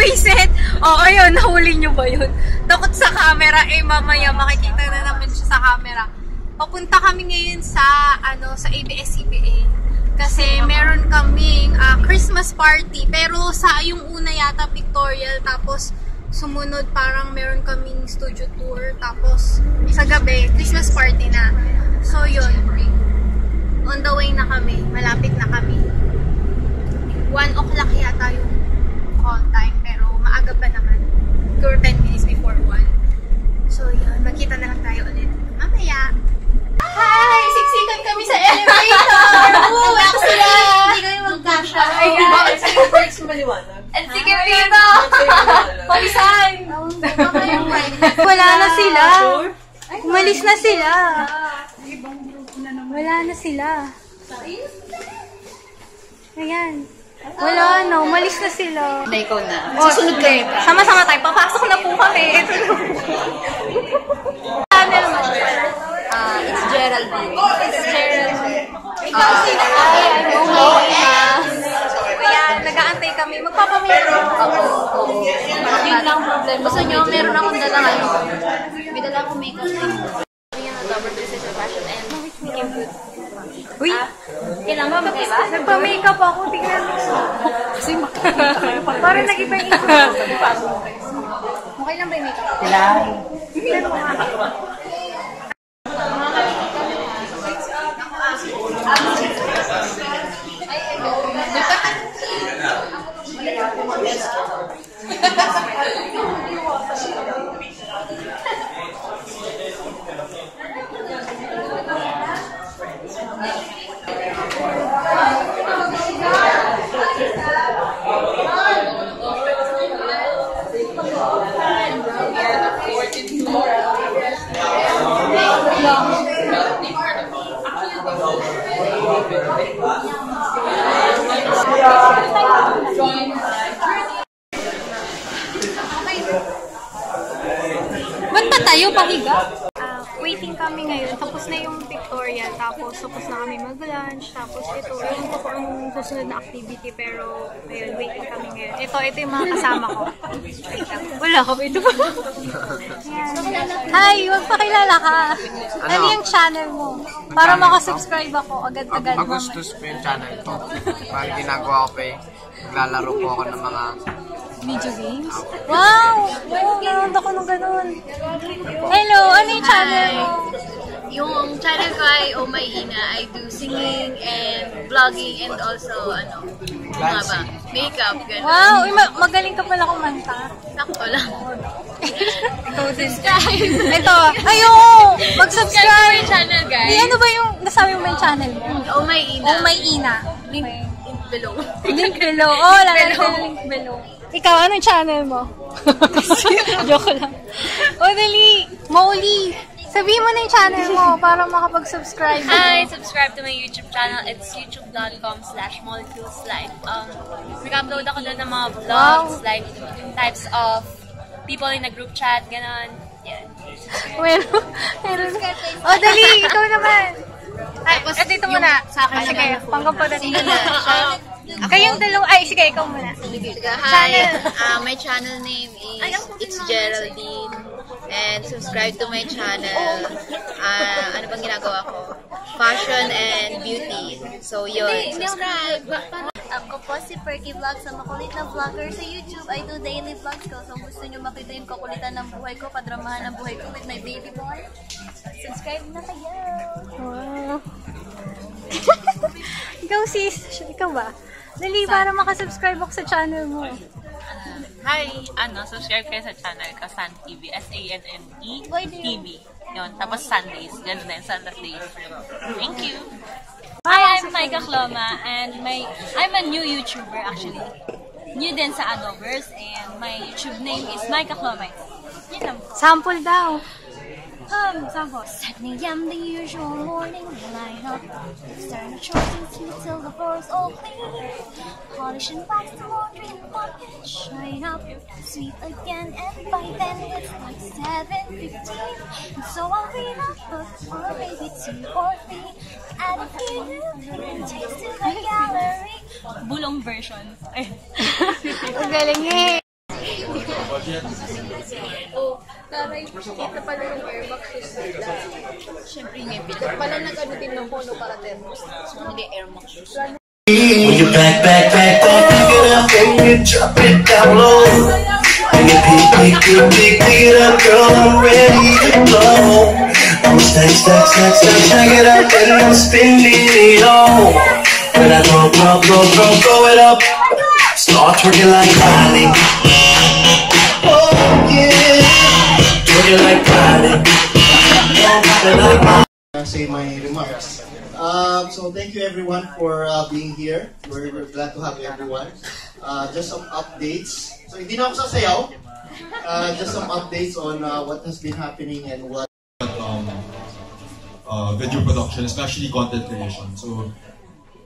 Wiset! Oo, yun. Nahuli nyo ba yun? Takot sa camera. Mamaya makikita na naman siya sa camera. Papunta kami ngayon sa, sa ABS-CBN. Kasi meron kaming Christmas party. Pero sa yung una yata pictorial. Tapos sumunod parang meron kaming studio tour. Tapos sa gabi, Christmas party na. So yun. On the way na kami. Malapit na kami. 1 o'clock yata yung call time. Pero maaga pa naman. Siguro 10 minutes before 1. So yun. Magkita na lang tayo ulit. Mamaya. Hi! Siksikan kami sa elevator! Oo! Ito sila! Hindi kayo magkasya. Ayan! Bakit sa yung breaks maliwanag? And sige dito! Pawisan! Wala na sila! Umalis na sila! Wala na sila. Ayan. Wala na. Umalis na sila. Na ikaw na. Susunod kayo. Sama-sama tayo. Papasok na po kami. Ito na po. Channel mo. It's Geraldine. It's Geraldine. Ikaw sila. Ayan. Nag-aantay kami. Magpapamilya ako. Yun lang problem. Gusto nyo, meron akong dala ngayon. May dala akong makeup. Yung Adobo fashion and input. Uy! Kailangan ba kayo ba? Nagpa-makeup ako. Tingnan mo. Kasi Parang nag-iba yung makeup. Okay lang ba yung makeup? kailangan. Tingnan mo nga. Ba't pa tayo pahiga? Waiting kami ngayon. Tapos na yung pictorial. Tapos tapos na kami mag-lunch. Tapos ito, yung ko ang susunod na activity. Pero, ayun, waiting kami ngayon. Ito yung mga kasama ko. Wala ka ba ito ba? Hi! Magpakilala ka. Ano yung channel mo? Para makasubscribe ako agad-agad. Agustus po yung channel ko. Parang ginagawa ko pa naglalaro po ako ng mga Video games? Wow! Oo, nanonood ako ng ganun. Hello! Ano yung channel mo? Yung channel ko ay Oh My Ina. I do singing and vlogging and also, mga ba? Makeup, gano'n. Wow! Magaling ka pala kumanta. Sakto lang. Ikaw din. Ito. Ayun! Mag-subscribe! Subscribe to my channel, guys. Di, ano ba yung nasabi mo yung channel mo? Oh My Ina. Oh My Ina. Link below. Link below. Oh, lalagay ko link below. Ikaw, anong channel mo? Joke lang. O, dali. Molly. Sabihin mo na yung channel mo para makapag-subscribe. Hi! Subscribe to my YouTube channel. It's youtube.com/moleculeslife. Nag-upload ako doon ng mga vlogs, like types of people in a group chat, ganon. Yeah. Meron. O, dali. Ikaw naman. Ay, dito muna. Sa akin sige, panggap po dito. na. Kayong dalawa. Ay, sige, ikaw muna. Hi! My channel name is It's Geraldine. And subscribe to my channel. Ano bang ginagawa ko? Fashion and beauty. So yun, subscribe! Ako po si Perky Vlogs, ang makulit na vlogger sa YouTube. I do daily vlogs ko. So gusto nyo makita yung kakulitan ng buhay ko, kadramahan ng buhay ko with my baby boy. Subscribe na kayo! Wow. Ikaw sis, ikaw ba? Dali, para makasubscribe ako sa channel mo. Hi! Subscribe kayo sa channel ko, San TV. SANNE TV. Yun. Tapos Sundays. Ganun din, Sundays. Thank you! Hi, I'm Micah Cloma, and I'm a new YouTuber actually. New din sa Adobers, and my YouTube name is Micah Cloma. Yun lang. Sample daw. Sample. 7 a.m. the usual morning lineup. Starting the chores till the floor's all clean. Polish and wax the laundry and mop it, shine up. Sweep again, and by then it's like 7:15. And so I'll read a book, or maybe 2 or 3. Add a few new things to the gallery. Bulong version. Ang galing eh. Oh, taray, kita pala yung Airbox shoes nila. Siyempre nga yung Pala nag-ano din ng Pono para termos. hindi Airbox shoes. When you back, pick it up and you drop it down low. When you pick it up, girl, I'm ready to blow. I'm stack it up and I'm spinning it all. When I throw it up, start twerking like Miley. Oh yeah, twerking like Miley. Say my remarks. So thank you everyone for being here. We're glad to have everyone. Just some updates. So hindi na ako sasayaw. Just some updates on what has been happening and what video production, especially content creation. So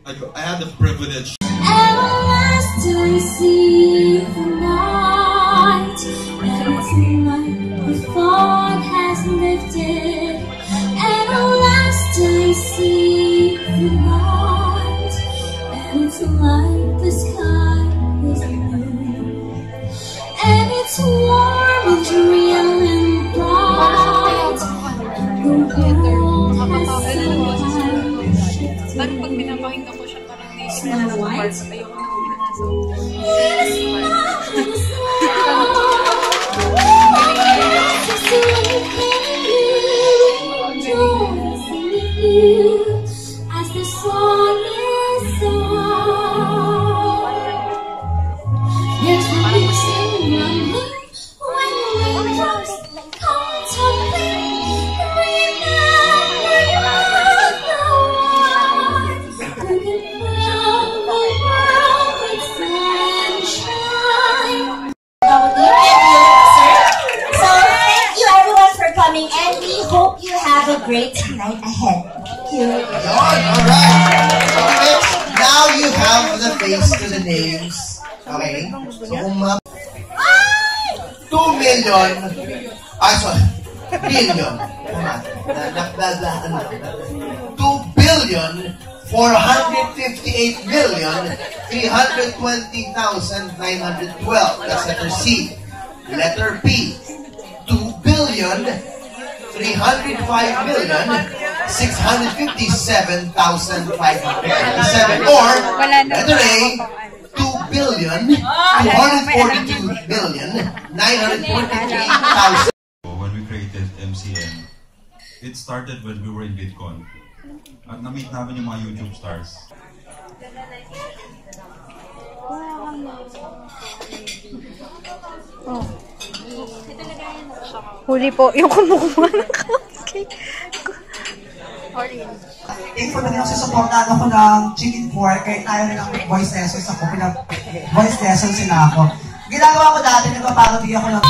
I had the privilege. Everlasting sea the night, everything like the fog has lifted. Everlasting sea the night, and it's like the sky is blue, and it's warm and real and bright, and the world has somehow shifted. Parang pag pinapakinggan ko siya, parang naisip na lang ako parts. Ayoko na as the song is sung, there's a mixing rumbling when the raindrops come tumbling. Remember you're the one who can fill the world with sunshine. So thank you everyone for coming, and we hope you have a great night ahead. Thank you. Alright. Okay. Now you have the face to the names. Okay. So kung 2 million. Sorry. Billion. 2,458,320,912. That's letter C. Letter B. 2,305,657,587. Or letter A. 2,242,943,000. When we created MCN, it started when we were in VidCon. At na-meet namin yung mga YouTube stars. huli po yung kumukuha ng cupcake. Thankful na din ako sa supportado ko ng chicken pork kahit tayo nilang voice lessons ako. Voice lessons sila ako. Ginagawa ko dati, nagpaparody ako ng